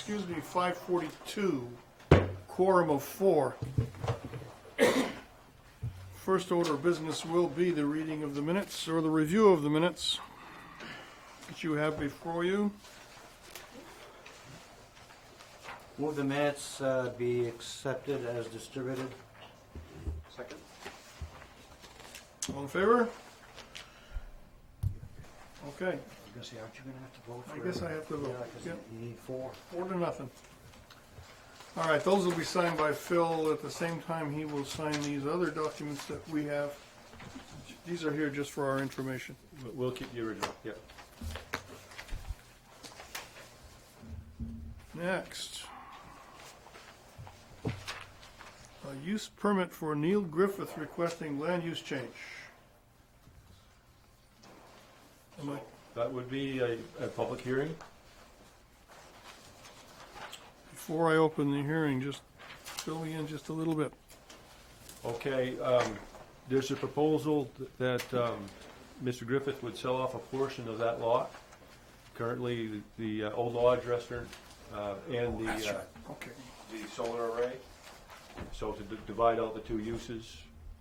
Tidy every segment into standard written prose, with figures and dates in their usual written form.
excuse me, 5:42, quorum of 4. First order of business will be the reading of the minutes, or the review of the minutes that you have before you. Move the minutes be accepted as distributed. Second? All in favor? Okay, I guess, aren't you going to have to vote for I it? guess I have to vote. Yeah, 'cause Yep. you need 4. 4-0. All right, those will be signed by Phil. At the same time, he will sign these other documents that we have. These are here just for our information. We'll keep the original, yeah. Next. A use permit for Neil Griffith requesting land use change. Am I- That would be a public hearing. Before I open the hearing, just fill me in just a little bit. Okay, there's a proposal that Mr. Griffith would sell off a portion of that lot. Currently, the Old Lodge Restaurant and Okay. the solar array. So to divide out the two uses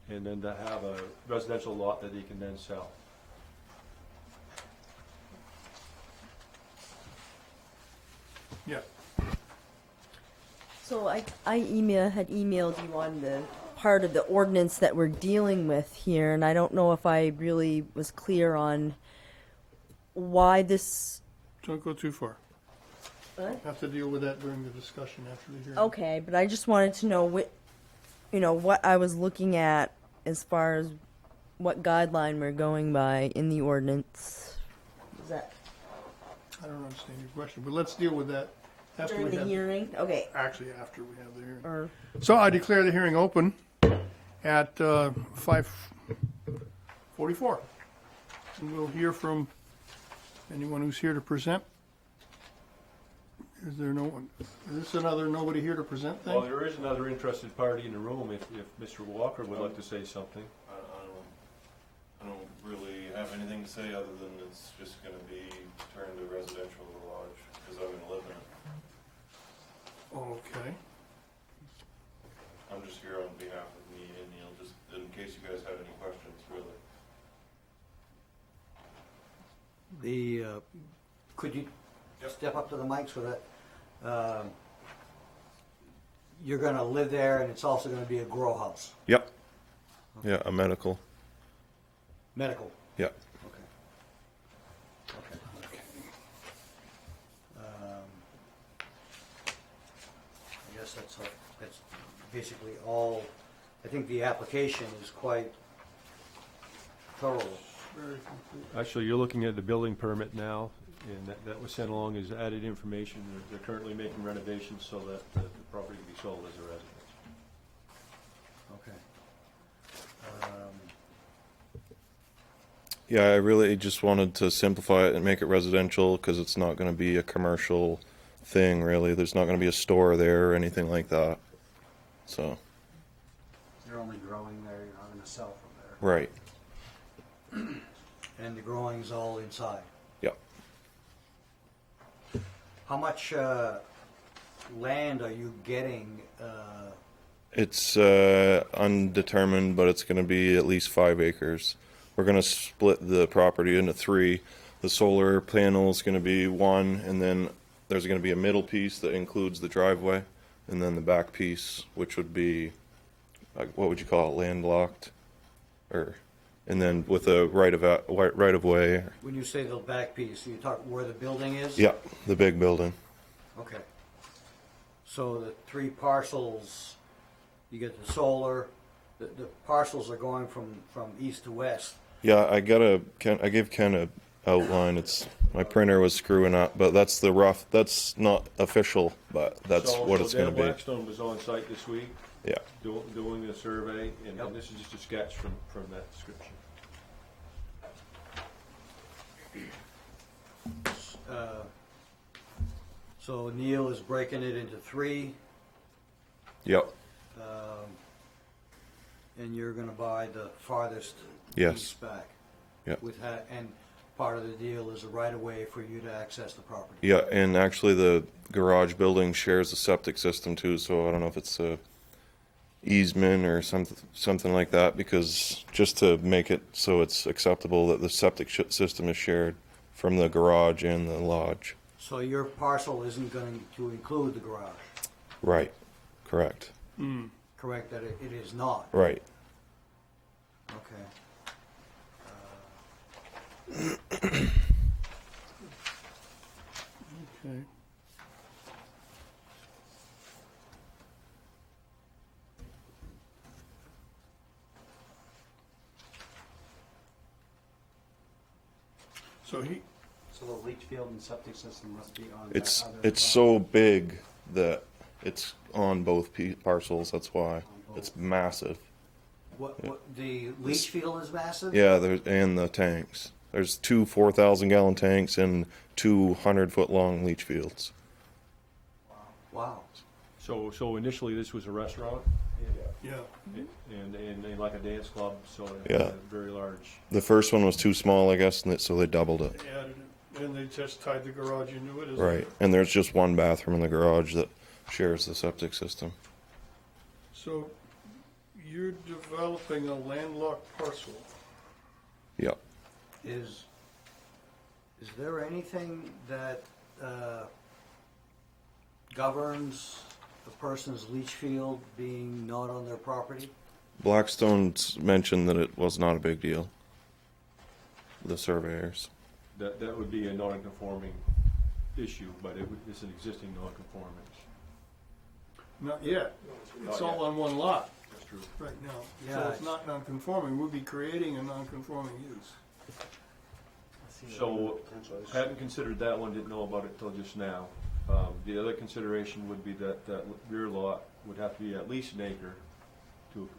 and then to have a residential lot that he can then sell. Yeah. So I had emailed you on the part of the ordinance that we're dealing with here, and I don't know if I really was clear on why this. Don't go too far. What? Have to deal with that during the discussion after the hearing. Okay, but I just wanted to know what I was looking at as far as what guideline we're going by in the ordinance. Is that I don't understand your question, but let's deal with that after during we the have. hearing? Okay. Actually, after we have the hearing. Or So I declare the hearing open at 5:44. And we'll hear from anyone who's here to present. Is there no one? Is this another nobody here to present Well, thing? there is another interested party in the room if Mr. Walker would like to say something. I don't really have anything to say other than it's just gonna be turned to residential lodge, because I'm gonna live in it. Okay. I'm just here on behalf of me and Neil, just in case you guys had any questions, really. Could you Yep. step up to the mic so that you're going to live there and it's also going to be a grow house? Yep. Yeah, a medical. Medical? Yep. Okay. I guess that's basically all. I think the application is quite thorough. Very complete. Actually, you're looking at the building permit now, and that was sent along as added information. They're currently making renovations so that the property can be sold as a residence. Okay. Yeah, I really just wanted to simplify it and make it residential because it's not going to be a commercial thing, really. There's not going to be a store there or anything like that. So, You're only growing there, you're not going to sell from there. right. And the growing's all inside. Yep. How much land are you getting? It's undetermined, but it's going to be at least 5 acres. We're going to split the property into 3. The solar panel is going to be 1, and then there's going to be a middle piece that includes the driveway, and then the back piece, which would be, like, what would you call it, landlocked, and then with a right of way. When you say the back piece, you talk where the building is? Yeah, the big building. Okay. So the 3 parcels, you get the solar, the parcels are going from east to west. Yeah, I gave Ken a outline. My printer was screwing up, but that's the rough. That's not official, but that's what it's going to Dan be. Blackstone was on site this week Yeah. doing the survey, and Yep. this is just a sketch from that description. So Neil is breaking it into 3, Yep. and you're going to buy the farthest Yes. piece back. Yep. And part of the deal is a right of way for you to access the property. Yeah, and actually the garage building shares a septic system too, so I don't know if it's a easement or something like that, because just to make it so it's acceptable that the septic system is shared from the garage and the lodge. So your parcel isn't going to include the garage, Right, correct, correct? That it is not. right. Okay. Okay. So he, So the leach field and septic system must be on It's that other it's side. so big that it's on both parcels, that's why. On both. It's massive. What the leach field is massive? Yeah, there's, and the tanks. There's two 4,000 gallon tanks and 200-foot long leach fields. Wow. So initially, this was a restaurant yeah, and like a dance club, so it Yeah. had a very large. The first one was too small, I guess, and so they doubled it. they added it, and they just tied the garage into it, is Right, and there's just one bathroom in the garage that shares the septic system. So you're developing a landlocked parcel. Yep. Is there anything that governs a person's leach field being not on their property? Blackstone's mentioned that it was not a big deal. The surveyors. That would be a non-conforming issue, but it's an existing non-conformance. Not yet. It's Not all yet. on one lot That's true. right now. Yeah, So it's it's- not non-conforming. We'll be creating a non-conforming use. So, hadn't considered that one, didn't know about it till just now. The other consideration would be that rear lot would have to be at least an acre to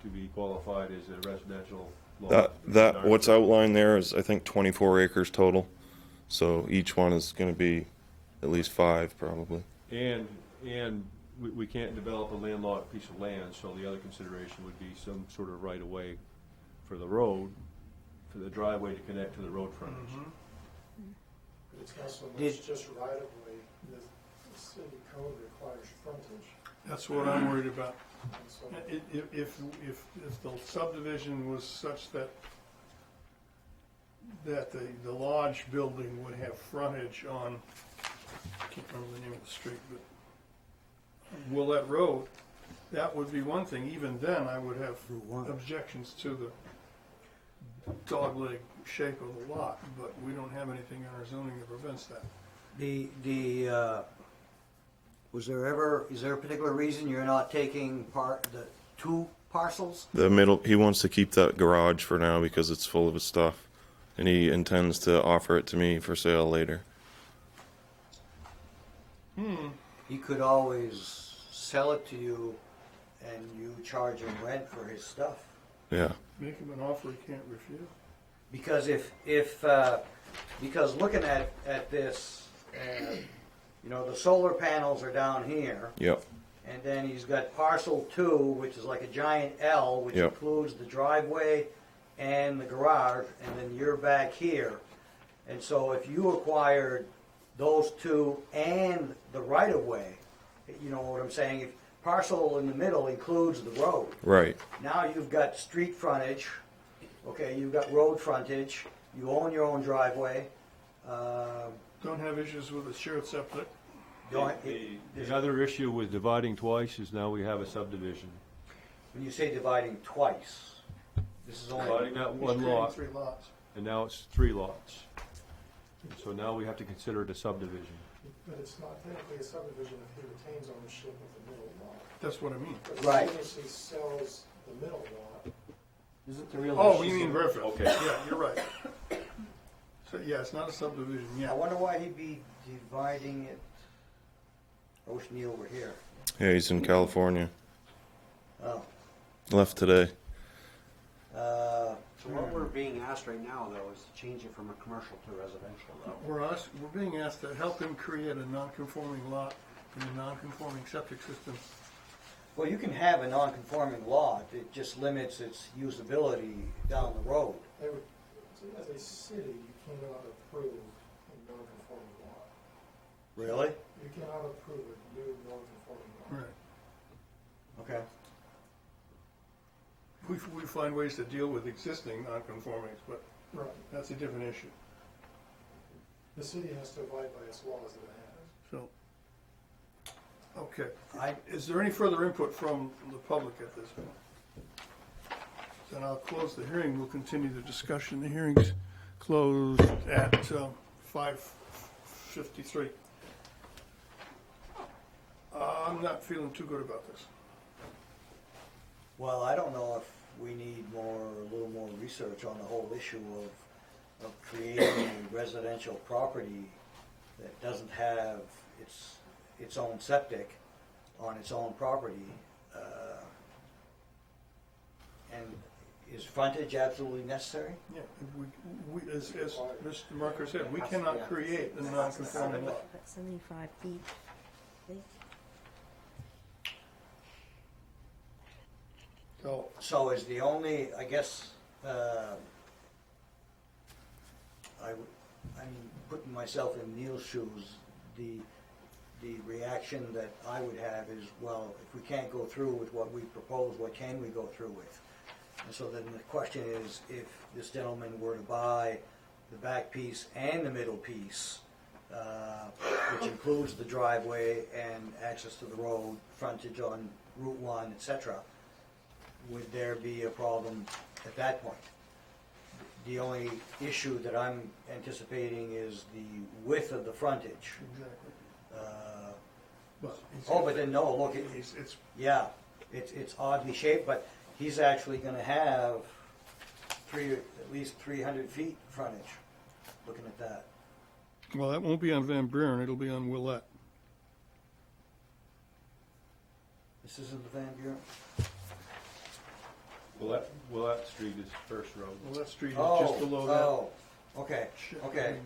be qualified as a residential lot. That what's outlined there is, I think, 24 acres total. So each one is going to be at least 5, probably. And we can't develop a landlocked piece of land, so the other consideration would be some sort of right-of-way for the road, for the driveway to connect to the road frontage. It's not so Did- much just right of way, the city code requires frontage, That's what I'm worried about. and so If the subdivision was such that the lodge building would have frontage on, I can't remember the name of the street, but Willette Road, that would be one thing. Even then, I would have Route 1. objections to the dogleg shape of the lot, but we don't have anything in our zoning that prevents that. Is there a particular reason you're not taking the 2 parcels? The middle, he wants to keep that garage for now because it's full of his stuff, and he intends to offer it to me for sale later. He could always sell it to you and you charge him rent for his stuff. Yeah. Make him an offer he can't refuse. Because because looking at this, the solar panels are down here, Yep. and then he's got parcel 2, which is like a giant L, which Yep. includes the driveway and the garage, and then you're back here. And so if you acquired those 2 and the right of way, you know what I'm saying? If parcel in the middle includes the road. Right. Now you've got street frontage, okay, you've got road frontage, you own your own driveway. Don't have issues with a shared septic. The other issue with dividing twice is now we have a subdivision. When you say dividing twice, this is Dividing only, that He's one creating lot, 3 lots. and now it's 3 lots. And so now we have to consider it a subdivision. but it's not technically a subdivision if he retains ownership of the middle lot. That's what I mean. But Right. as soon as he sells the middle lot, Isn't the real Oh, issue you mean that- Griffith? Okay. Yeah, you're right. So, yeah, it's not a subdivision I yet. wonder why he'd be dividing it. I wish Neil were here. Yeah, he's in California. Oh. Left today. So what we're being asked right now, though, is to change it from a commercial to residential, though. We're being asked to help him create a non-conforming lot and a non-conforming septic system. Well, you can have a non-conforming lot, it just limits its usability down the road. they would, So as a city, you cannot approve a non-conforming lot. Really? You cannot approve a new non-conforming lot. Right. Okay. We find ways to deal with existing non-conformings, but Right. that's a different issue. The city has to abide by its laws that it has. So, okay. I, Is there any further input from the public at this point? Then I'll close the hearing. We'll continue the discussion. The hearing's closed at 5:53. I'm not feeling too good about this. well, I don't know if we need a little more research on the whole issue of creating a residential property that doesn't have its own septic on its own property. And is frontage absolutely necessary? Yeah, as Mr. Marker said, we cannot create a non-conforming lot. About 75 feet. I think. So, So is the only, I guess, I'm putting myself in Neil's shoes, the reaction that I would have is, well, if we can't go through with what we propose, what can we go through with? And so then the question is, if this gentleman were to buy the back piece and the middle piece, which includes the driveway and access to the road, frontage on Route 1, etc., would there be a problem at that point? The only issue that I'm anticipating is the width of the frontage. exactly. Uh, But but then, no, look, it's, yeah, it's oddly shaped, but he's actually gonna have at least 300 feet frontage, looking at that. well, that won't be on Van Buren, it'll be on Willette. This isn't the Van Buren? Willette Street is First Road. Willette Street is just below that. Oh, okay, okay.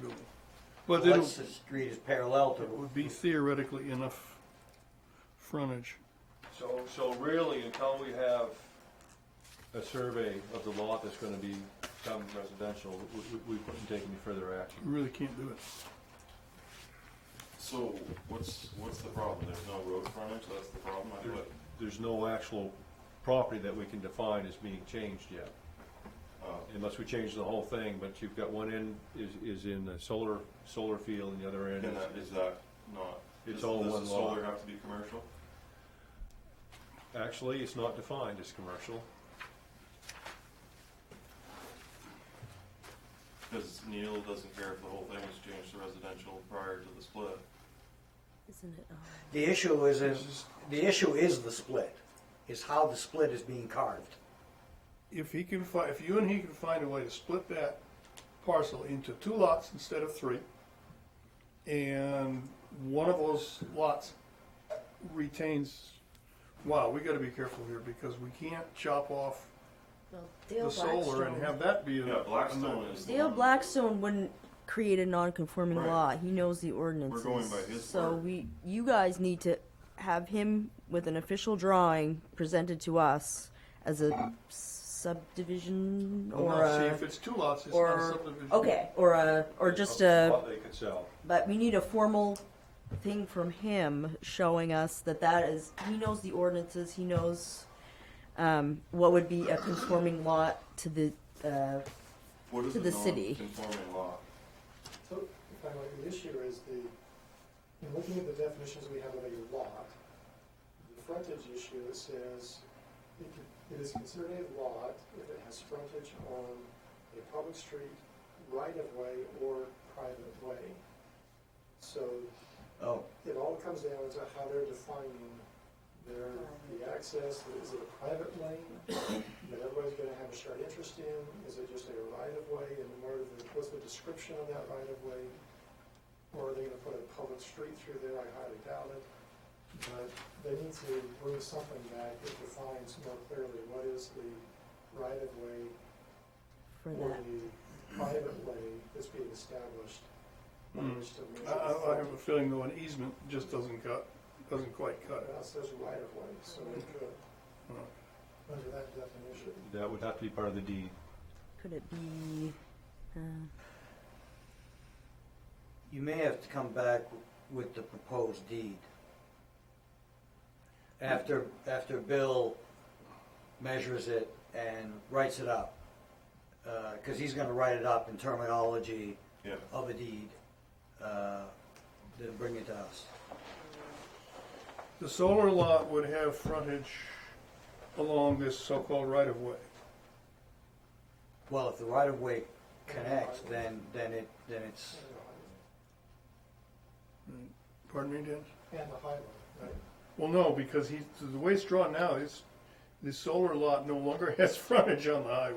But What's the street is parallel to, it would be theoretically enough frontage. So really, until we have a survey of the lot that's gonna become residential, we couldn't take any further action. You really can't do it. So what's the problem? There's no road frontage, that's the problem? There's no actual property that we can define as being changed yet, unless we change the whole thing, but you've got one end is in the solar field and the other end Is that not? It's all one lot. Does the solar have to be commercial? Actually, it's not defined as commercial. Because Neil doesn't care if the whole thing is changed to residential prior to the split. Isn't it? the issue is the split, is how the split is being carved. If you and he can find a way to split that parcel into 2 lots instead of 3, and one of those lots retains, wow, we gotta be careful here, because we can't chop off Well, Dale the solar and have that be a. Yeah, Blackstone is the Dale one. Blackstone wouldn't create a non-conforming Right. lot. He knows the ordinances. We're going by his So word. you guys need to have him with an official drawing presented to us as a subdivision Well, or no, see, a, if it's 2 lots, it's not a or subdivision. okay, or just a. Lot they could sell. But we need a formal thing from him showing us that is, he knows the ordinances, he knows what would be a conforming lot to the, What is to a the city. non-conforming lot? So, if I might, the issue is in looking at the definitions we have of a lot, the frontage issue, it says it is considered a lot if it has frontage on a public street, right-of-way, or private way. So Oh, it all comes down to how they're defining the access. Is it a private lane that everybody's gonna have a shared interest in? Is it just a right-of-way, and what's the description of that right-of-way? Or are they gonna put a public street through there? I highly doubt it. But they need to bring something back that defines more clearly what is the right-of-way for or that. the private way that's being established. by Hmm. which to measure I have a feeling though an easement just doesn't quite cut it. Well, it says right-of-way, so they could, under that definition. That would have to be part of the deed. Could it be, You may have to come back with the proposed deed. After Bill measures it and writes it up, because he's gonna write it up in terminology Yeah. of a deed, then bring it to us. The solar lot would have frontage along this so-called right-of-way. Well, if the right-of-way connects, then it's, Pardon me, Dan? And the highway, right? Well, no, because the way it's drawn now, the solar lot no longer has frontage on the highway.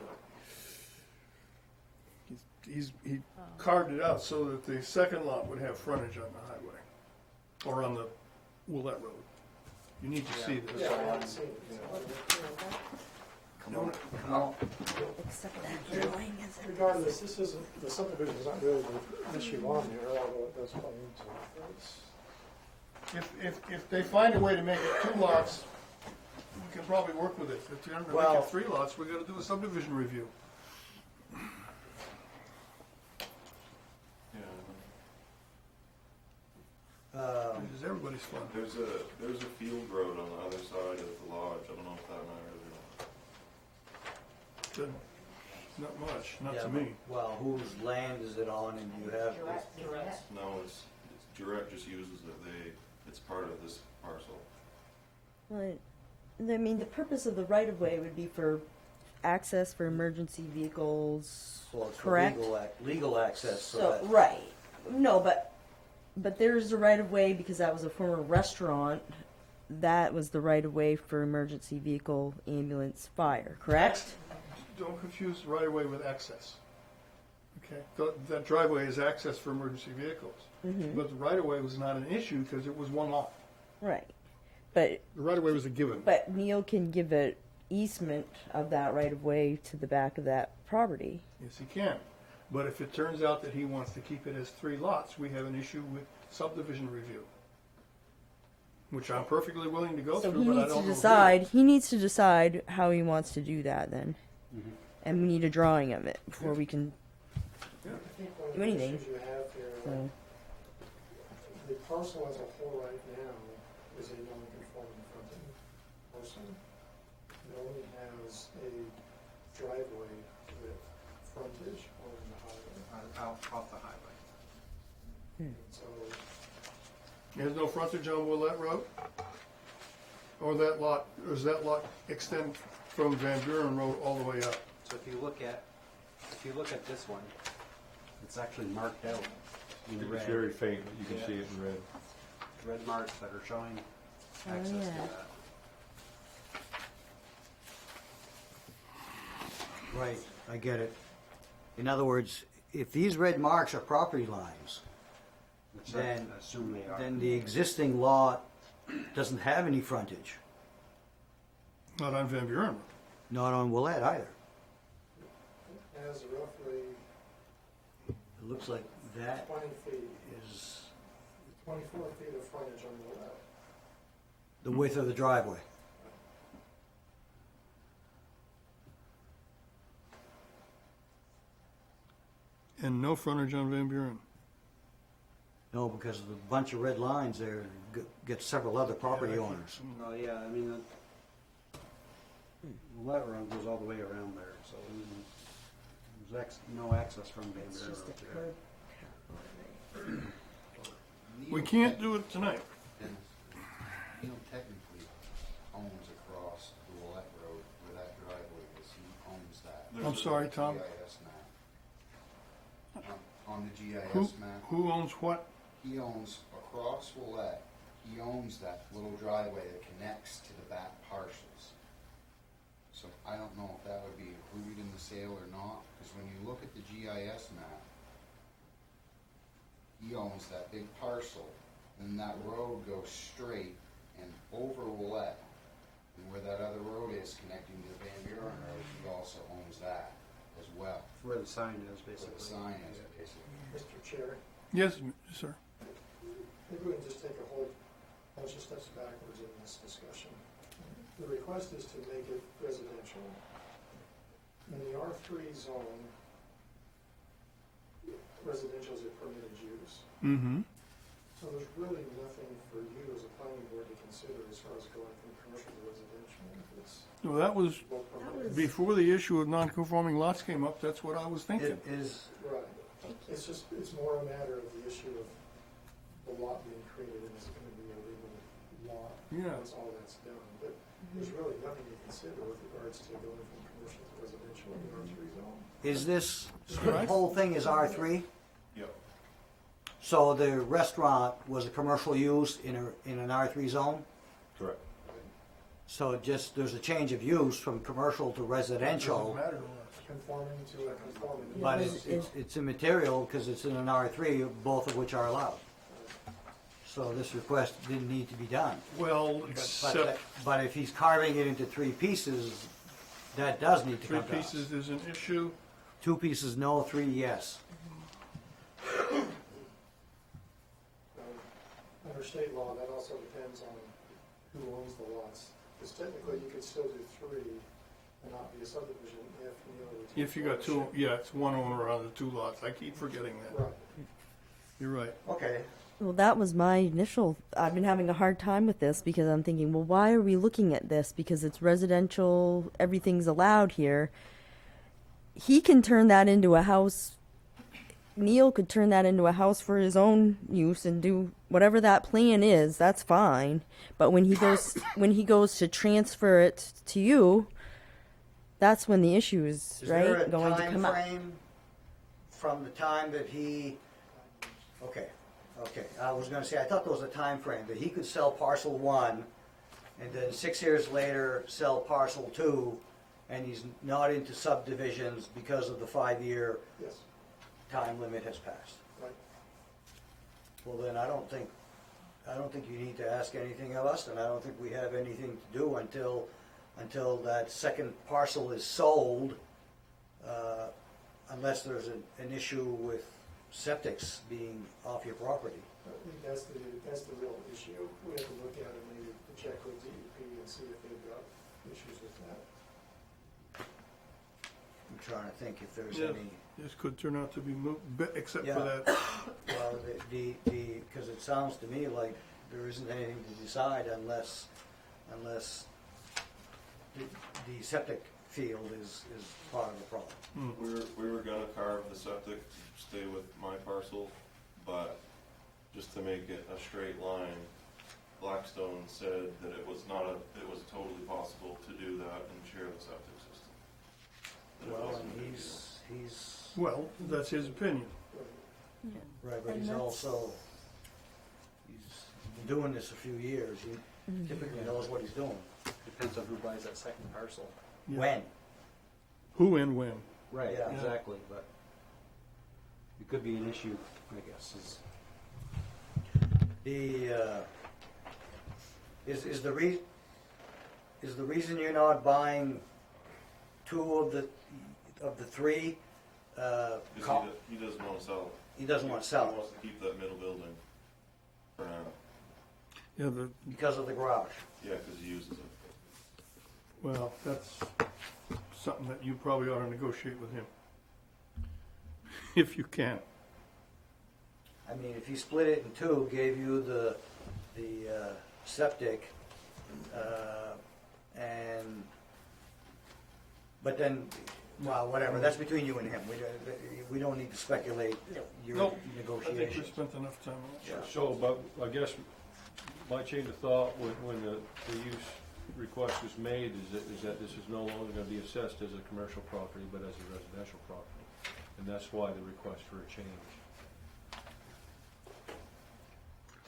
He carved it out so that the second lot would have frontage on the highway, or on the Willett Road. You need to see this. Yeah, I haven't seen it. No, come on. Except that drawing is Regardless, this isn't, the subdivision is not really the issue on here, although it does play into it. If they find a way to make it 2 lots, we can probably work with it. If they're gonna make Well- it 3 lots, we gotta do a subdivision review, which is everybody's fun. There's a field road on the other side of the lodge. I don't know if that matters or not. Good. Not much, not Yeah, to me. Well, whose land is it on, and you have, No, it's Direct just uses it. It's part of this parcel. Right. I mean, the purpose of the right-of-way would be for access for emergency vehicles, well, it's for correct? legal access, so So, that, right. No, but there's a right-of-way because that was a former restaurant. That was the right-of-way for emergency vehicle, ambulance, fire, correct? Don't confuse right of way with access. Okay, that driveway is access for emergency vehicles. Mm-hmm. But the right of way was not an issue because it was 1 lot. Right. But The right of way was a given. Neil can give an easement of that right-of-way to the back of that property. Yes, he can. But if it turns out that he wants to keep it as 3 lots, we have an issue with subdivision review. Which I'm perfectly willing to go So through, he but I needs don't to know. decide. He needs to decide how he wants to do that then, and we need a drawing of it before we can. I think one of Do the anything. issues you have here, So, the parcel as a whole right now is a non-conforming fronting parcel. It only has a driveway with frontage on the highway. Off the highway. So, There's no frontage on Willett Road? Or that lot, or does that lot extend from Van Buren Road all the way up? So if you look at this one, it's actually marked out in It's red. very faint, but you can Yeah. see it in red. Red marks that are showing Oh, access to yeah. that. right, I get it. In other words, if these red marks are property lines, Which I Then- assume they are. then the existing lot doesn't have any frontage, Not on Van Buren Road. not on Willett either. it has roughly It looks like that 20 feet, is 24 feet of frontage on the left. the width of the driveway. And no frontage on Van Buren. No, because of the bunch of red lines there, get several other property owners. Well, yeah, I mean, the letter road goes all the way around there, so there's no access from Van it's Buren just a Road there. curb. We can't do it tonight. Neil technically owns across the Willett Road where that driveway is, he owns that. I'm sorry, Tom. GIS map. On the GIS Who, map, who owns what? he owns across Willett, he owns that little driveway that connects to the back parcels. So I don't know if that would be included in the sale or not, because when you look at the GIS map, he owns that big parcel, and that road goes straight and over Willett. And where that other road is connecting to the Van Buren Road, he also owns that as well. Where the sign is, Where basically. the sign is, basically. Mr. Chair, Yes, sir. maybe we can just take a whole bunch of steps backwards in this discussion. The request is to make it residential. In the R3 zone, residential is a permitted use. Mm-hmm. So there's really nothing for you as a planning board to consider as far as going from commercial to residential. It's Well, that was, both permitted. before the issue of non-conforming lots came up, that's what I was thinking. It is, Right. It's just, it's more a matter of the issue of the lot being created and is it gonna be a legal lot? Yeah. Once all that's done, but there's really nothing to consider with regards to going from commercial to residential in the R3 zone. is this, the Right. whole thing is R3? Yep. So the restaurant was a commercial use in an R3 zone? Correct. So just, there's a change of use from commercial to Doesn't residential, matter to us. Conforming to a conforming. but use. it's immaterial because it's in an R3, both of which are allowed. So this request didn't need to be done. Well, But, except but if he's carving it into 3 pieces, that does need to three come to us. pieces is an issue. 2 pieces, no, 3, yes. Under state law, that also depends on who owns the lots. Because technically, you could still do 3 and not be a subdivision if Neil retains If you got two, ownership. yeah, it's one owner on the 2 lots. I keep forgetting that. Right. You're right. Okay. Well, that was my initial. I've been having a hard time with this because I'm thinking, well, why are we looking at this? Because it's residential, everything's allowed here. He can turn that into a house. Neil could turn that into a house for his own use and do whatever that plan is. That's fine. But when he goes to transfer it to you, that's when the issue is, Is right there a going to time come up. frame from the time that he, okay, I was gonna say, I thought there was a time frame that he could sell parcel 1 and then 6 years later sell parcel 2 and he's not into subdivisions because of the 5-year Yes, time limit has passed. right. Well, then I don't think you need to ask anything of us, and I don't think we have anything to do until that second parcel is sold, unless there's an issue with septics being off your property. I think that's the real issue. We have to look at it, maybe check with DEP and see if they've got issues with that. I'm trying to think if there's Yeah. any, This could turn out to be moot, except for Yeah. that. well, because it sounds to me like there isn't anything to decide unless the septic field is part of the problem. We were gonna carve the septic, stay with my parcel, but just to make it a straight line, Blackstone said that it was totally possible to do that and share the septic system. That it Well, wasn't a and big he's, Well, that's his opinion. right, but And he's that's- also, he's been doing this a few years, he typically knows what he's doing. Depends on who buys that second parcel. Yeah. When? Who and when? Right, Yeah. exactly, but it could be an issue, I guess, is The, is the reason you're not buying 2 of the 3, Because he doesn't wanna sell it. he doesn't want to sell He it wants to keep that middle building for now. Yeah, because of the garage? Yeah, because he uses it. well, that's something that you probably ought to negotiate with him. If you can. I mean, if he split it in 2, gave you the septic, but then, well, whatever, that's between you and him. We don't need to speculate your Nope. I think we negotiations. spent enough time on that. So, but I guess my change of thought when the use request was made is that this is no longer gonna be assessed as a commercial property, but as a residential property. And that's why the request for a change.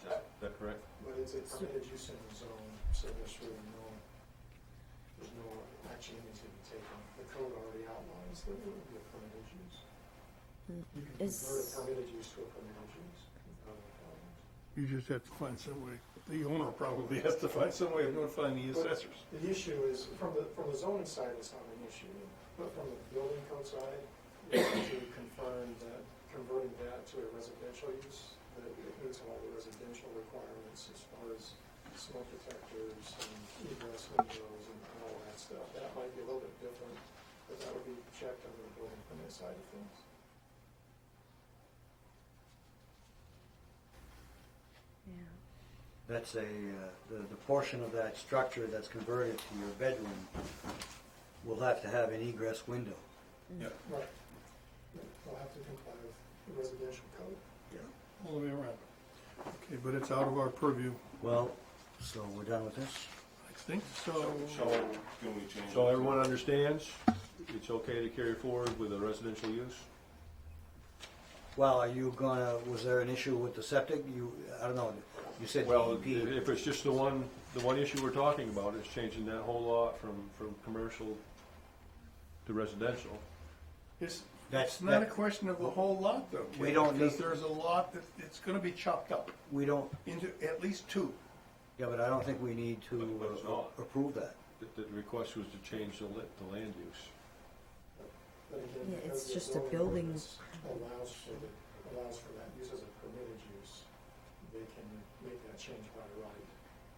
Is that correct? But it's a permitted use in the zone, so there's really no action needs to be taken. The code already outlines that it would be a permitted use. You can Is- convert a permitted use to a permitted use without any problems. You just have to find some way. The owner probably has to find some way of notifying the assessors. The issue is, from the zoning side, it's not an issue, but from the building code side, you have to confirm that converting that to a residential use, that it meets all the residential requirements as far as smoke detectors and egress windows and all that stuff. That might be a little bit different, but that would be checked under the building permit side of things. That's the portion of that structure that's converted to your bedroom will have to have an egress window. Right. They'll have to comply with the residential code. All the way around. Okay, but it's out of our purview. Well, so we're done with this? I think so. So, can we change? So it to- everyone understands it's okay to carry forward with a residential use? Well, are you gonna, was there an issue with the septic? I don't know, you said Well, DEP. if it's just the one issue we're talking about, is changing that whole lot from commercial to residential. It's, That's- it's not a that- question of the whole lot though. We don't Because need- there's a lot that, it's gonna be chopped up We don't, into at least two. yeah, but I don't think we need to But it's not. approve that. The request was to change the land use. But again, Yeah, because it's the just a zoning building. ordinance allows for that use as a permitted use, they can make that change by right.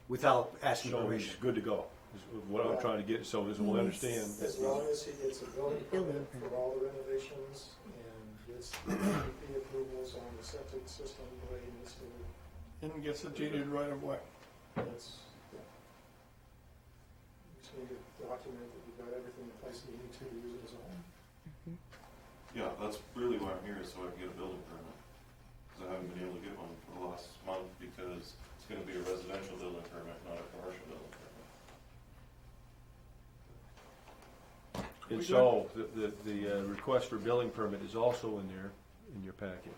Without asking So permission. it's good to go, is what I'm trying to get, so this will understand. As long as he gets a building Building permit for all the renovations and gets the DEP approvals on the septic system, the way he needs to, And gets a deeded right of way. that's, yeah. You just need to document that you've got everything in place that you need to use it as a home. Yeah, that's really why I'm here, is so I can get a building permit. Because I haven't been able to get one for the last month because it's gonna be a residential building permit, not a commercial building permit. And We so, the request for building permit is also in there, in your packet.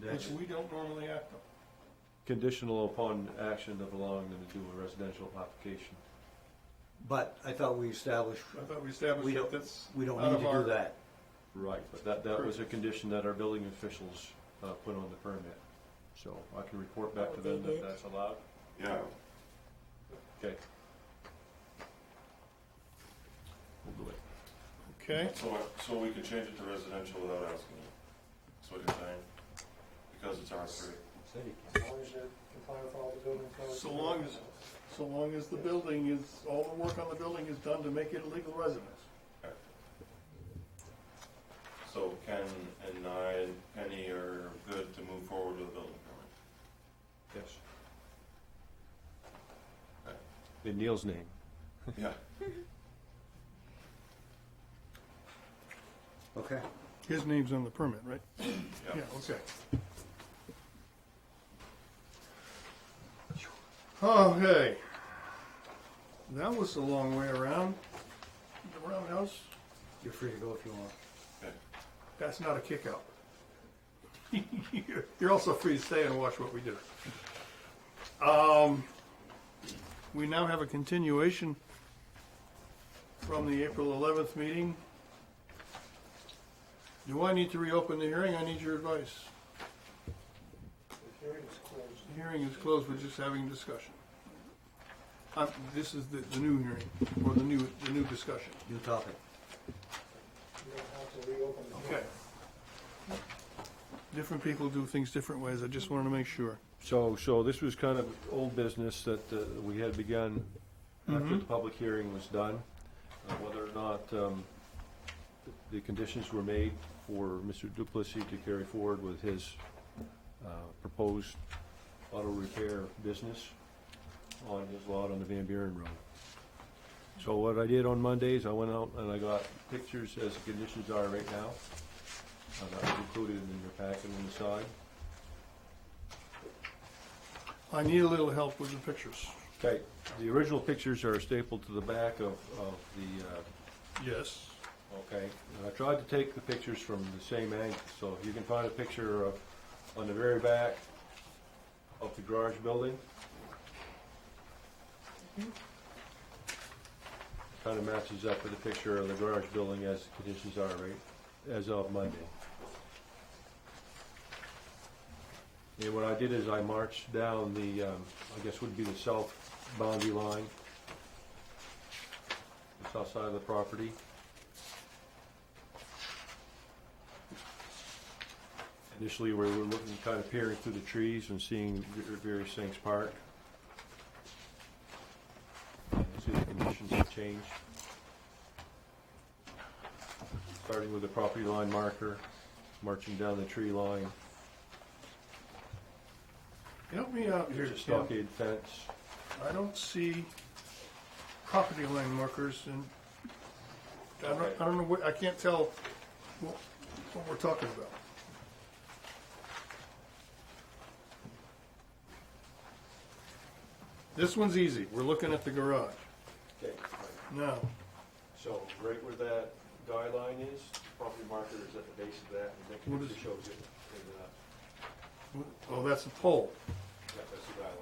Which we don't normally act on. Conditional upon action of allowing them to do a residential application. But I thought we established, I thought we established We that don't- that's we don't out need of to our- do that. Right, but that was a condition that our building officials put on the permit. So I can report back to them They that did? that's allowed. Yeah, Okay. We'll do it. Okay, so we can change it to residential without asking you. That's what you're saying? Because it's R3. As long as you comply with all the building codes. So long as- so long as the building is, all the work on the building is done to make it a legal residence. So Ken and I and Penny are good to move forward with a building Yes. Okay. In Neil's name. permit? Yeah. Okay. His name's on the permit, right? Yeah. Yeah, okay. Okay. That was a long way around. The roundhouse, You're free to go if you want. Okay. that's not a kick out. You're also free to stay and watch what we do. We now have a continuation from the April 11th meeting. Do I need to reopen the hearing? I need your advice. The hearing is closed. The hearing is closed, we're just having discussion. This is the new hearing, or the new discussion. New topic. You don't have to reopen the hearing. Okay. Different people do things different ways, I just wanted to make sure. So this was kind of old business that we had begun after the public hearing was done. Whether or not the conditions were made for Mr. Duplessis to carry forward with his proposed auto repair business on his lot on the Van Buren Road. So what I did on Monday is I went out and I got pictures as the conditions are right now. That was included in your packet on the side. I need a little help with the pictures. Okay, the original pictures are stapled to the back of the, Yes. okay, and I tried to take the pictures from the same angle, so if you can find a picture of, on the very back of the garage building. Kind of matches up with the picture of the garage building as the conditions are, right, as of Monday. And what I did is I marched down the, I guess would be the south boundary line, the south side of the property. Initially, we were looking, kind of peering through the trees and seeing various things parked. You see the conditions have changed. Starting with the property line marker, marching down the tree line. Help me out here, There's a Tim. stockade fence. I don't see property line markers, and I don't know what, I can't tell what we're talking about. This one's easy. We're looking at the garage. Okay, Now, so right where that guy line is, property marker is at the base of that, and What next is- picture shows it. And, oh, that's the pole. that's the guy line.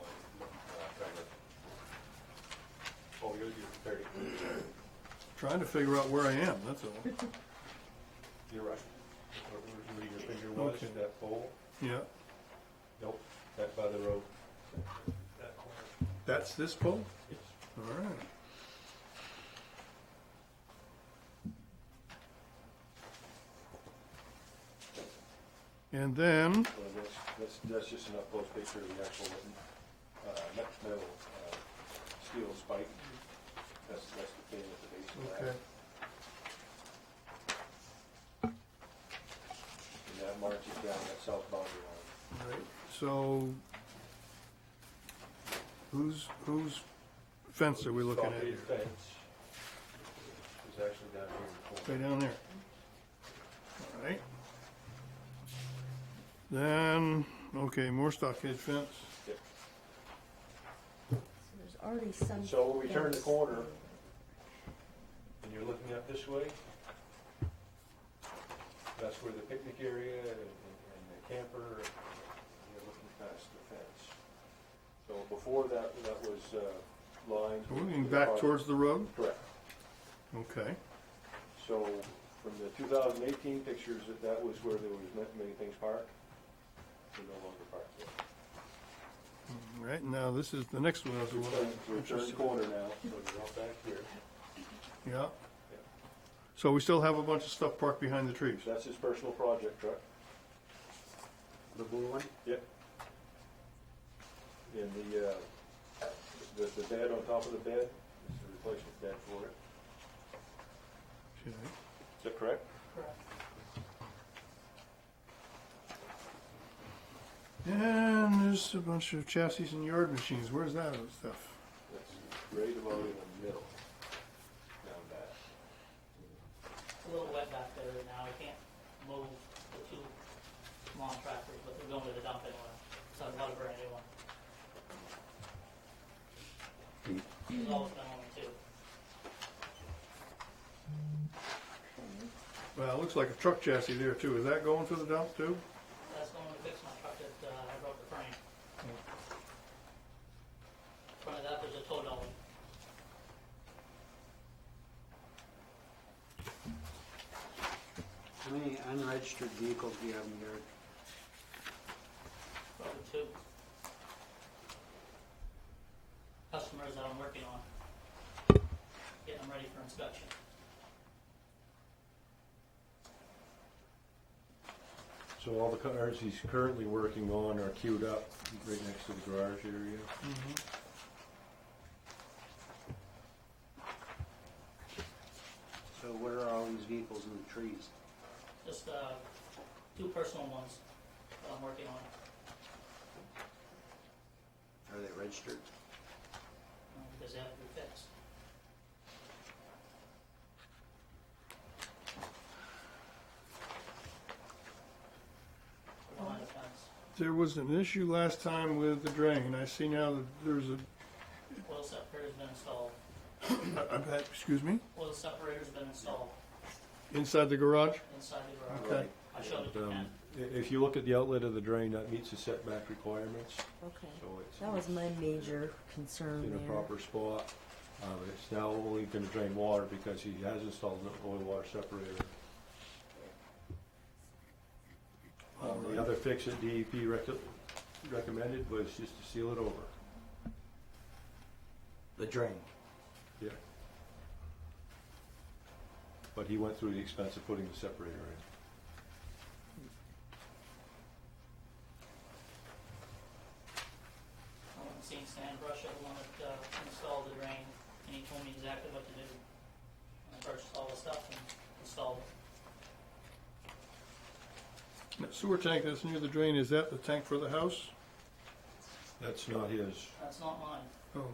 Oh, you're 30. Trying to figure out where I am, that's all. You're right. Where your finger was, Okay. that pole? Yeah, Nope, that by the road. That corner. that's this pole? Yes. All right. And then, Well, that's just an up-close picture of the actual metal steel spike. That's the pin at the base of that. okay, And that marches down that south boundary line. all right, so whose fence are we looking at Stockade here? fence is actually down here in the Way corner. down there. All right. Then, okay, more stockade fence. Yep. There's already some. So when we turn the fence. corner, and you're looking up this way, that's where the picnic area and the camper, and you're looking past the fence. So before that was lined. We're looking back towards the road? Correct. Okay. So from the 2018 pictures, that was where there was many things parked. They're no longer parked there. All right, now this is, the next one is the one I'm We're turning the interested corner now, so you're all back here. in. Yeah. So we still have a bunch of stuff parked behind the trees. That's his personal project truck. The blue one? Yep. And the bed on top of the bed is the replacement bed for it. Okay. Is that correct? Correct. And there's a bunch of chassis and yard machines. Where's that other stuff? That's right about in the middle, down back. It's a little wet back there right now. I can't move the two lawn tractors, but they're going to the dump anyway. So I've got a brand new one. There's always been only two. Well, it looks like a truck chassis there too. Is that going to the dump too? That's going to fix my truck that I broke the frame. In front of that, there's a tow dolly. How many unregistered vehicles do you have in your yard? Probably two. Customers that I'm working on. Getting them ready for inspection. So all the cars he's currently working on are queued up right next to the garage area. So where are all these vehicles in the trees? Just two personal ones that I'm working on. Are they registered? Because they have to be fixed. Behind the fence. There was an issue last time with the drain. I see now that there's a, Oil separator's been installed. excuse me, Oil separator's been installed inside the garage? inside the garage. Okay. I showed it to And, Ken. if you look at the outlet of the drain, that meets the setback requirements, Okay. so it's. That was my major concern in a there. proper spot. It's now only going to drain water because he has installed an oil water separator. The other fix that DEP recommended was just to seal it over. The drain. Yeah. But he went through the expense of putting the separator in. I went and seen Stan Brusha, the one that installed the drain, and he told me exactly what to do. I purchased all the stuff and installed it. That sewer tank that's near the drain, is that the tank for the house? That's not his. That's not mine. Oh,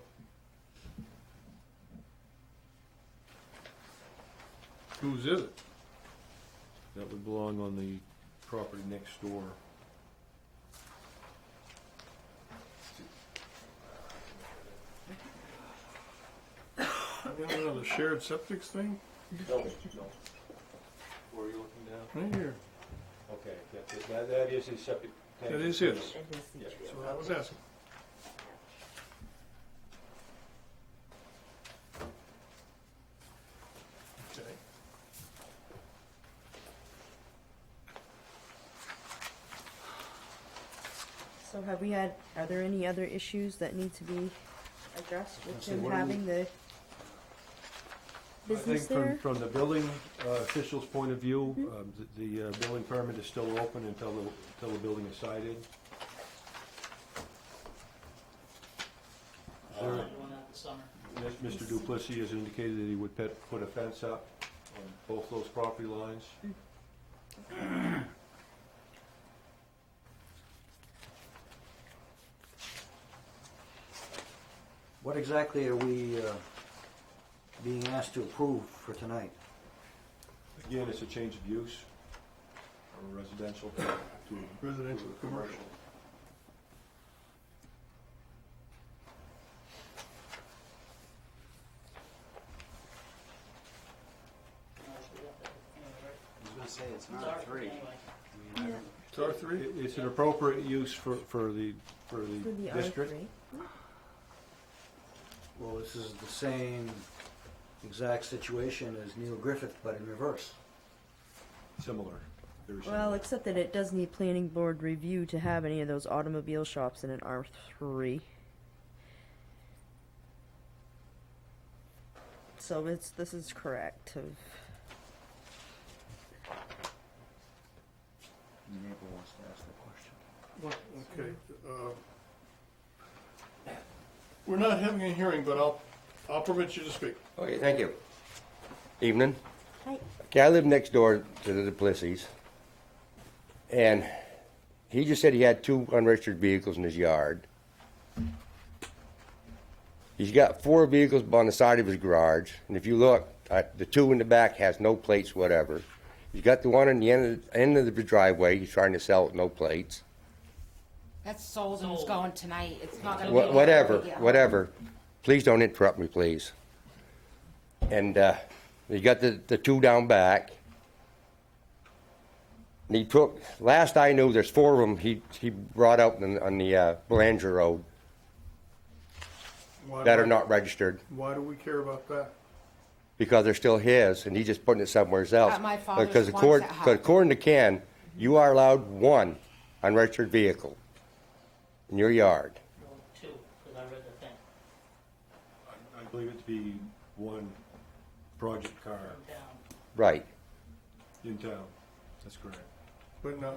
whose is it? That would belong on the property next door. The shared septic thing? No, no. Where are you looking down? Right here. Okay, that is his septic tank. That is his. Yeah. So I was asking. Okay. So have we had, are there any other issues that need to be addressed with Let's see, him what do we- having the I business think there? from the building official's point of view, the building permit is still open until the building is sited. I'm not doing that this summer. Mr. Duplessis has indicated that he would put a fence up on both those property lines. What exactly are we being asked to approve for tonight? Again, it's a change of use from residential to Residential to commercial. I was gonna say, it's It's not R three. anyway. It's R3? It's an appropriate use for the For the district. R3? Well, this is the same exact situation as Neil Griffith, but in reverse. Similar, very Well, similar. except that it does need planning board review to have any of those automobile shops in an R3. So this is correct. The neighbor wants to ask a question. Okay. We're not having a hearing, but I'll permit you to speak. Okay, thank you. Evening. Hi. Okay, I live next door to the Duplessis, and he just said he had 2 unregistered vehicles in his yard. He's got 4 vehicles on the side of his garage, and if you look, the 2 in the back has no plates, whatever. He's got the one on the end of the driveway. He's trying to sell it, no plates. That's sold and it's going tonight. It's not gonna be. Whatever. Please don't interrupt me, please. And you got the 2 down back. And he took, last I knew, there's 4 of them he brought out on the Belanger Road Why that do are I- not registered Why do we care about that? because they're still his, and he's just putting it somewhere else. My father's Because ones according, that have- according to Ken, you are allowed 1 unregistered vehicle in your yard. No, 2, because I read the thing. I believe it to be 1 project car From town. Right. in town. That's correct. But not,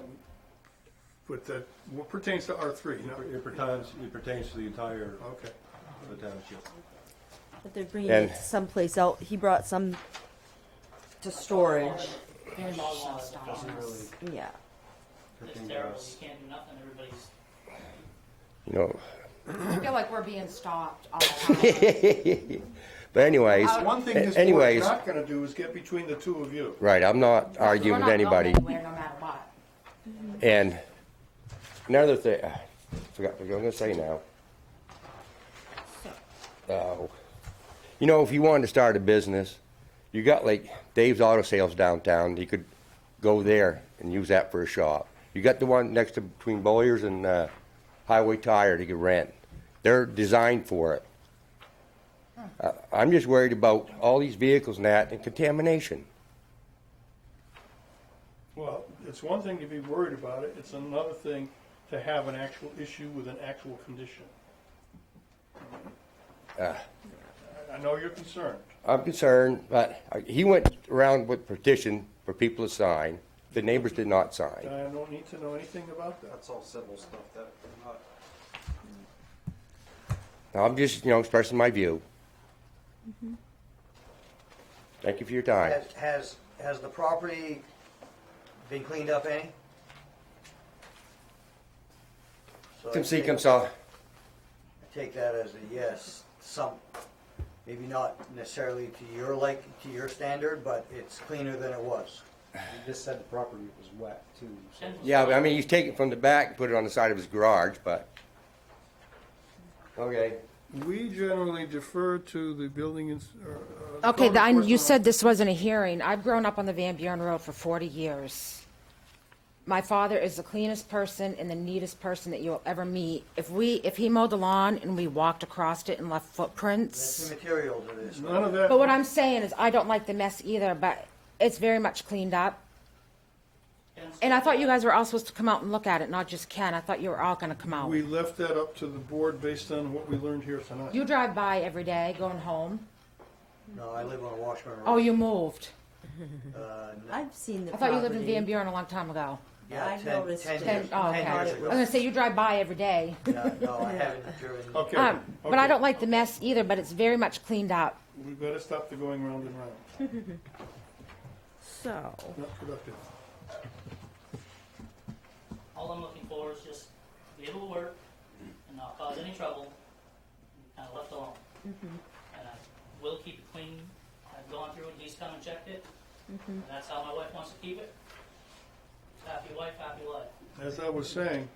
but that, what pertains to R3? No. It pertains to the entire Okay. the township. But they're bringing And- it someplace else. He brought some to storage. There's Dog some laws stuff. doesn't really- Yeah. It's terrible, you can't do nothing, everybody's, You know. I feel like we're being stopped all the time. But anyways, One thing this board's anyways, not gonna do is get between the 2 of you. right, I'm not arguing with We're not anybody. going anywhere, no matter what. And another thing, I forgot what I was gonna say now. You know, if you wanted to start a business, you got like Dave's Auto Sales downtown, you could go there and use that for a shop. You got the one next to between Boyers and Highway Tire that you could rent. They're designed for it. I'm just worried about all these vehicles and that and contamination. Well, it's one thing to be worried about it, it's another thing to have an actual issue with an actual condition. I know you're concerned. I'm concerned, but he went around with petition for people to sign. The neighbors did not sign. I don't need to know anything about that. That's all civil stuff that, I'm just, expressing my view. Thank you for your time. Has the property been cleaned up any? So Come see, it's- come saw. take that as a yes. Maybe not necessarily to your standard, but it's cleaner than it was. You just said the property was wet too. So. Yeah, but I mean, he's taken it from the back, put it on the side of his garage, but, okay. We generally defer to the building Okay, code you enforcement said this wasn't a hearing. I've grown up on the Van Buren Road for 40 years. My father is the cleanest person and the neatest person that you'll ever meet. If he mowed the lawn and we walked across it and left That's footprints. immaterial to this. None of that. But what I'm saying is I don't like the mess either, but it's very much cleaned up. And I thought you guys were all supposed to come out and look at it, not just Ken. I thought you were all gonna come out. We left that up to the board based on what we learned here tonight. You drive by every day going home. No, I live on Washburn Road. Oh, you moved. I've seen the I thought you lived in property. Van Buren a long time ago. Yeah, I've 10 noticed 10 it. years, Oh, 10 okay. years I was ago. gonna say you drive by every day. No, I haven't driven. Okay. But I okay. don't like the mess either, but it's very much cleaned up. We've got to stop the going round and round. So, Not productive. All I'm looking for is just to be able to work and not cause any trouble, and kind of left alone. And I will keep it clean. I've gone through it, he's come and checked it, and that's how my wife wants to keep it. Happy wife, happy life. As I was saying,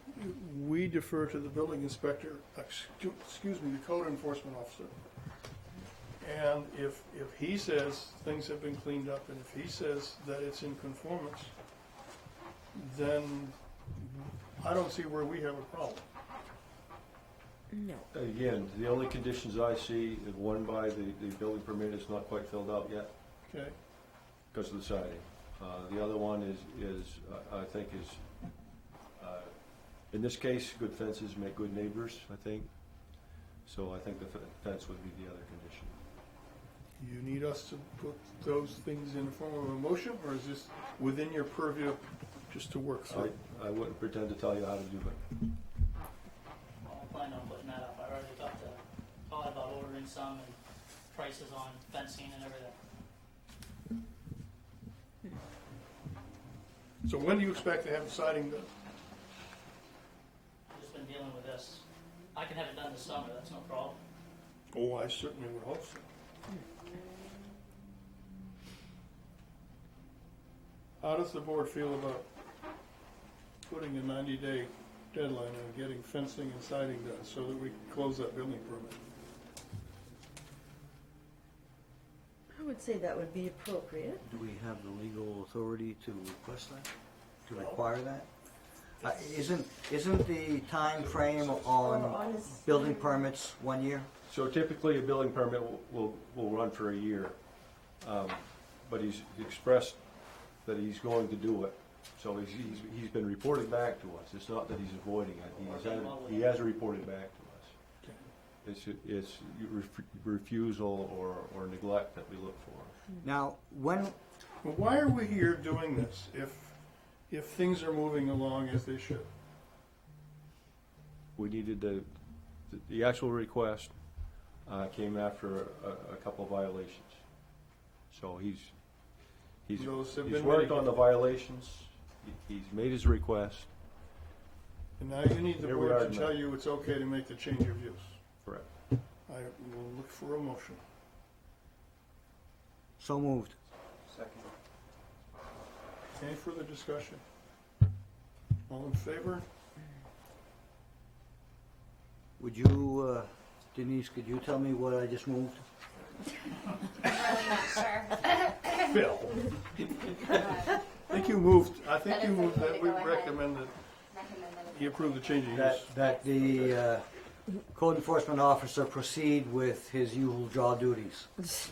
we defer to the building inspector, excuse me, the code enforcement officer. And if he says things have been cleaned up, and if he says that it's in conformance, then I don't see where we have a problem. no. Again, the only conditions I see, is one by the building permit is not quite filled out yet Okay? because of the siding. The other one is I think in this case, good fences make good neighbors, I think. So I think the fence would be the other condition. You need us to put those things in the form of a motion, or is this within your purview just to work through? I wouldn't pretend to tell you how to do it. Well, I plan on putting that up. I already talked to Todd about ordering some and prices on fencing and everything. So when do you expect to have the siding done? I've just been dealing with this. I can have it done this summer, that's no problem. Oh, I certainly would hope so. How does the board feel about putting a 90-day deadline on getting fencing and siding done so that we can close that building permit? I would say that would be appropriate. Do we have the legal authority to request that, to require that? Isn't the time frame on building permits 1 year? So typically, a building permit will run for a year, but he's expressed that he's going to do it. So he's been reporting back to us. It's not that he's avoiding it. He has reported back to us. It's refusal or neglect that we look for. Now, when, Well, why are we here doing this if things are moving along as they should? We needed the actual request came after a couple of violations. So he's Those have he's been worked on the mitigated. violations. He's made his request. And now you need the Here we board are to tonight. tell you it's okay to make the change of use. Correct. I will look for a motion. so moved. Second. Any further discussion? All in favor? Would you, Denise, could you tell me what I just moved? Phil. I think you moved that we recommended he approve the change of use. That the code enforcement officer proceed with his usual job duties. Is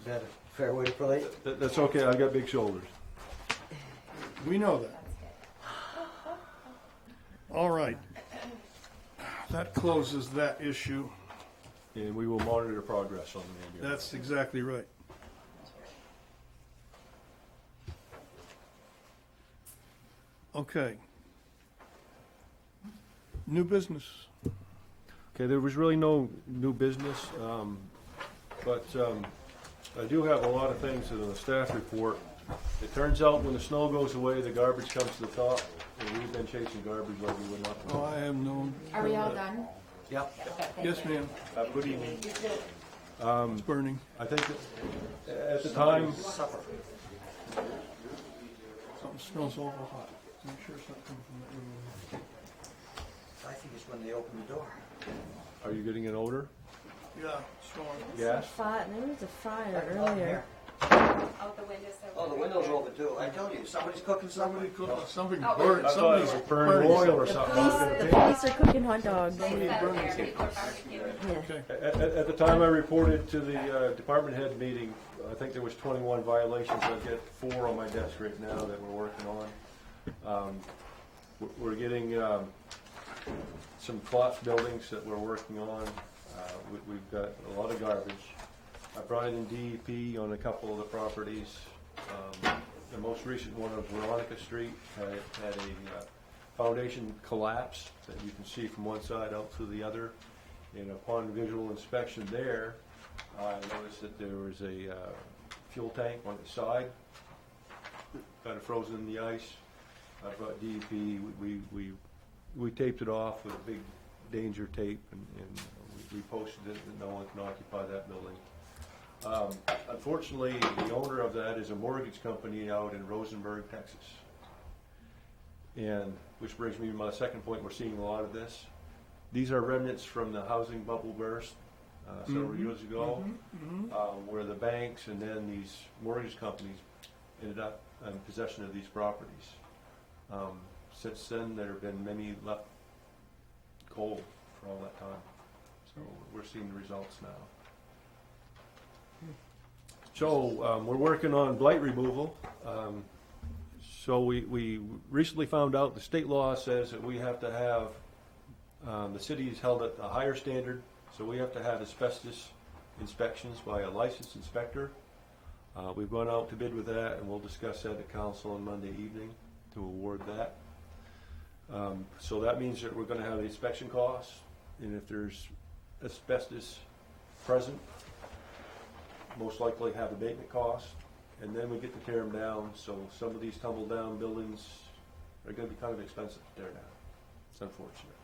that a fair way to put it? That's okay. I've got big shoulders. We know that. All right. That closes that issue. And we will monitor progress on the Van Buren. That's exactly right. Okay. New business. Okay, there was really no new business, but I do have a lot of things in the staff report It turns out when the snow goes away, the garbage comes to the top, and we've been chasing garbage like we would not. Oh, I have no. Are we all done? Yep. Yes, ma'am. Good evening. It's burning. I think that at the time, Suffer. Something smells awful hot. Make sure it's not coming from that room. I think it's when they open the door. are you getting an odor? Yeah, strong. Gas? There was a fire earlier. Out the windows. Oh, the window's open too. I told you, somebody's cooking Somebody something. cooked, something Oh. burned, I thought it somebody's was burned oil or The something. police are cooking hot dogs. They Somebody said burned there, it. people are barbecuing. Okay. At the time I reported to the department head meeting, I think there was 21 violations. I've got 4 on my desk right now that we're working on. We're getting some collapsed buildings that we're working on. We've got a lot of garbage. I brought in DEP on a couple of the properties. The most recent one of Veronica Street had a foundation collapse that you can see from one side out to the other. And upon visual inspection there, I noticed that there was a fuel tank on its side, kind of frozen in the ice. I brought DEP. We taped it off with a big danger tape, and we posted it that no one can occupy that building. Unfortunately, the owner of that is a mortgage company out in Rosenberg, Texas. And which brings me to my second point. We're seeing a lot of this. These are remnants from the housing bubble burst several years ago, where the banks and then these mortgage companies ended up in possession of these properties. Since then, there have been many left cold for all that time. So we're seeing the results now. So we're working on blight removal. So we recently found out the state law says that we have to have, the city is held at a higher standard, so we have to have asbestos inspections by a licensed inspector. We've gone out to bid with that, and we'll discuss that at council on Monday evening to award that. So that means that we're going to have the inspection costs, and if there's asbestos present, most likely have abatement costs, and then we get to tear them down. So some of these tumble down buildings are going to be kind of expensive to tear down. It's unfortunate.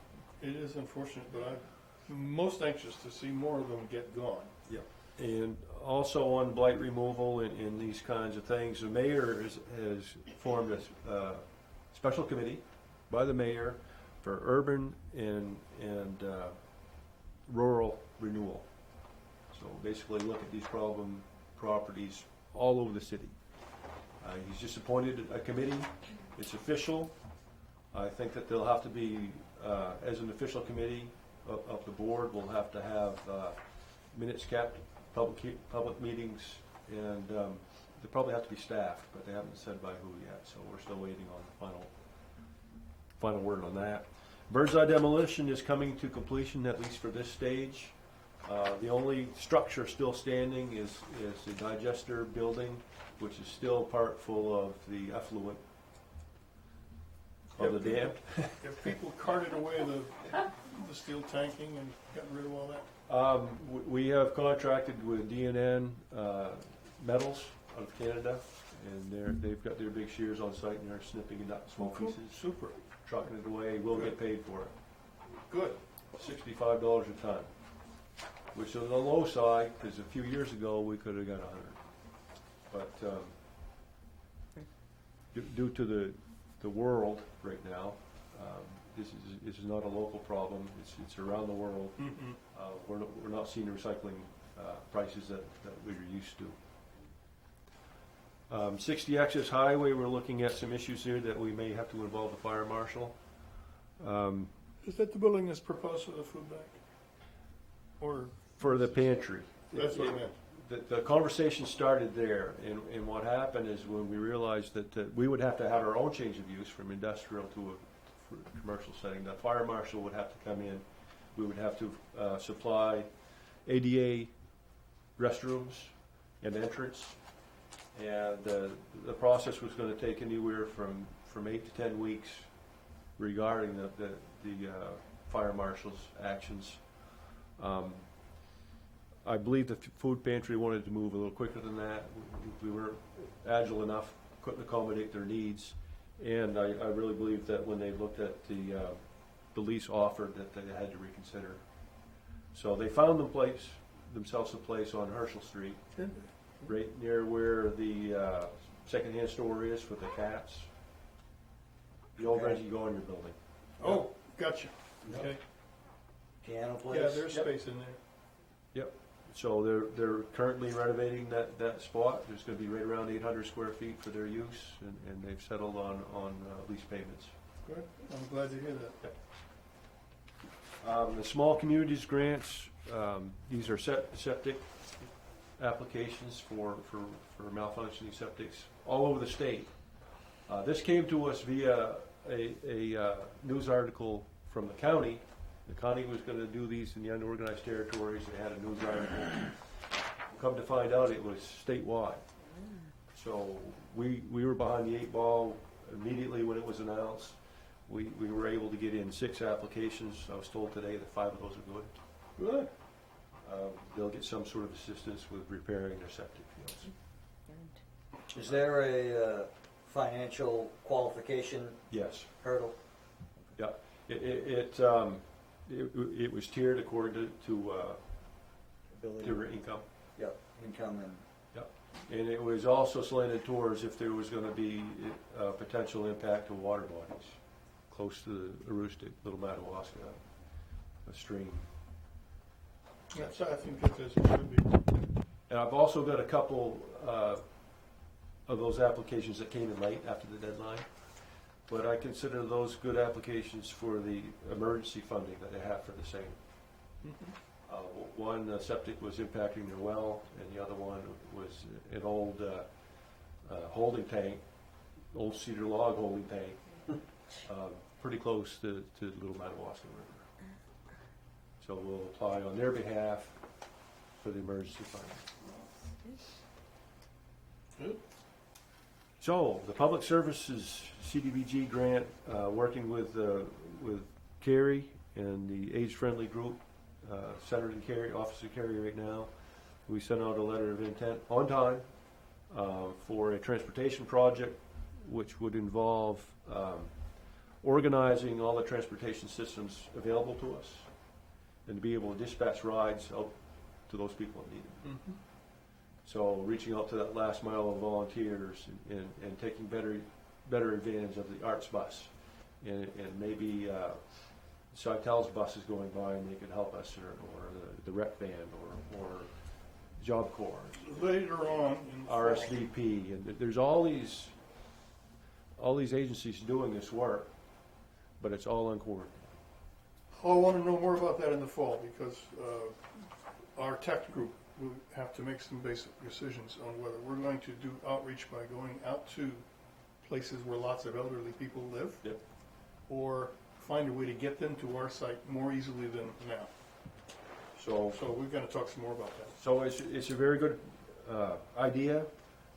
It is unfortunate, but I'm most anxious to see more of them get gone. Yep. And also on blight removal and these kinds of things, the mayor has formed a special committee by the mayor for urban and rural renewal. So basically look at these problem properties all over the city. He's just appointed a committee. It's official. I think that they'll have to be, as an official committee of the board, we'll have to have minutes kept, public meetings, and they probably have to be staffed, but they haven't said by who yet, so we're still waiting on the final word on that. Birdseye demolition is coming to completion, at least for this stage. The only structure still standing is the digester building, which is still part full of the effluent of the dam. If people carted away the steel tanking and gotten rid of all that? We have contracted with DNN Metals out of Canada, and they've got their big shears on site, and they're snipping it up in small Cool. pieces, Super. trucking it away. We'll get paid for it. Good. $65 a ton, which is on the low side, because a few years ago, we could have got 100. But due to the world right now, this is not a local problem. It's around the world. We're not seeing the recycling prices that we're used to. 60 Access Highway, we're looking at some issues here that we may have to involve the fire marshal. Is that the building that's proposed for the food bank? Or, For the pantry. that's what I meant. The conversation started there, and what happened is when we realized that we would have to have our own change of use from industrial to a commercial setting. The fire marshal would have to come in. We would have to supply ADA restrooms and entrance, and the process was going to take anywhere from 8 to 10 weeks regarding the fire marshal's actions. I believe the food pantry wanted to move a little quicker than that. We weren't agile enough, couldn't accommodate their needs. And I really believe that when they looked at the lease offered, that they had to reconsider. So they found themselves a place on Herschel Street, right near where the secondhand store is for the cats. The old Reggie Gardner building. Oh, gotcha. Okay. Piano place? Yeah, there's space in there. Yep. So they're currently renovating that spot. There's going to be right around 800 square feet for their use, and they've settled on lease payments. Good. I'm glad to hear that. The small communities grants, these are septic applications for malfunctioning septics all over the state. This came to us via a news article from the county. The county was going to do these in the unorganized territories. They had a news article. Come to find out, it was statewide. So we were behind the 8 ball immediately when it was announced. We were able to get in 6 applications. I was told today that 5 of those are good. Good. They'll get some sort of assistance with repairing their septic fields. Is there a financial qualification Yes. hurdle? Yeah. It was tiered according to Ability? their income. Yep, income and, Yep. And it was also slanted towards if there was going to be a potential impact to water bodies close to the Aroostook, Little Madawaska, a stream. Yes, I think that this should be. And I've also got a couple of those applications that came in late after the deadline, but I consider those good applications for the emergency funding that they have for the same. One, septic was impacting their well, and the other one was an old holding tank, old cedar log holding tank, pretty close to Little Madawaska River. So we'll apply on their behalf for the emergency funding. Good. So, the Public Services CDBG grant, working with Cary and the Age Friendly Group, centered in Cary, office of Cary right now. We sent out a letter of intent on time for a transportation project, which would involve organizing all the transportation systems available to us and to be able to dispatch rides out to those people that need them. So reaching out to that last mile of volunteers and taking better advantage of the arts bus. And maybe Cytel's bus is going by and they could help us, or the rep band, or Job Corps. Later on in the fall. RSVP, and there's all these agencies doing this work, but it's all uncoordinated. I want to know more about that in the fall, because our tech group will have to make some basic decisions on whether we're going to do outreach by going out to places where lots of elderly people live, Yep. or find a way to get them to our site more easily than now. So we're going to talk some more about that. So it's a very good idea.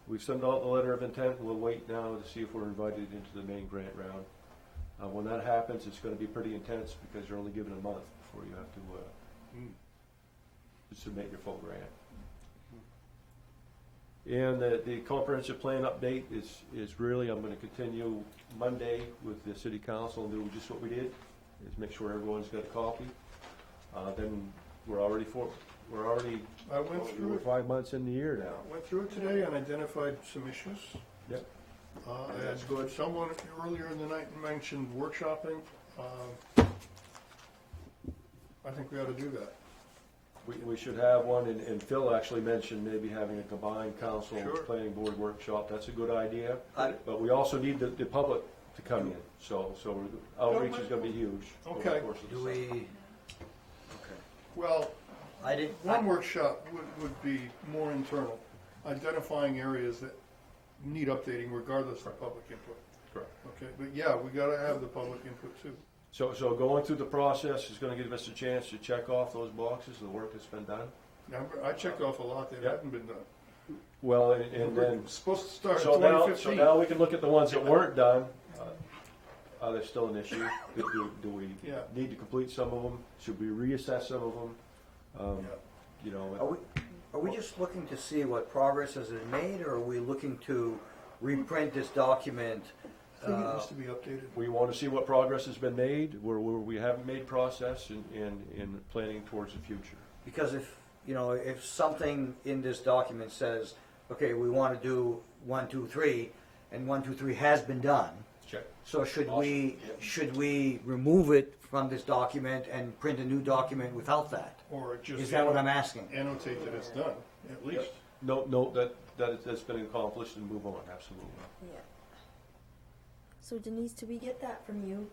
We've sent out the letter of intent. We'll wait now to see if we're invited into the main grant round. When that happens, it's going to be pretty intense because you're only given a month before you have to submit your full grant. And the comprehensive plan update is really, I'm going to continue Monday with the city council and do just what we did, is make sure everyone's got a copy. Then we're already I went through we're it. 5 months in the year now. Went through it today and identified some issues. Yep. That's good. Someone earlier in the night mentioned workshopping. I think we ought to do that. We should have one, and Phil actually mentioned maybe having a combined council Sure. planning board workshop. That's a good idea. I- But we also need the public to come in, so outreach is gonna be huge. over the Okay. course of the do summer. we, okay. Well, I did, one workshop would be more internal, identifying areas that need updating regardless of public input. Correct. Okay, but yeah, we gotta have the public input too. So going through the process is gonna give us a chance to check off those boxes, the work that's been done. I checked off a lot that Yeah. hadn't been done. Well, and We're then, supposed to start in so now 2015. we can look at the ones that weren't done. Are there still an issue? Do we Yeah. need to complete some of them? Should we reassess some of them? Yeah. you know. Are we just looking to see what progress has been made, or are we looking to reprint this document? I think it needs to be updated. We want to see what progress has been made, where we haven't made process in planning towards the future. Because if something in this document says, okay, we want to do 1, 2, 3, and 1, 2, 3 has been done, Check. so should Awesome. we remove it from this document and print a new document without that? Or just. Is that what I'm asking? Annotate that it's done, at least. No, that's been accomplished and move on, absolutely. Yeah. So Denise, do we get that from you?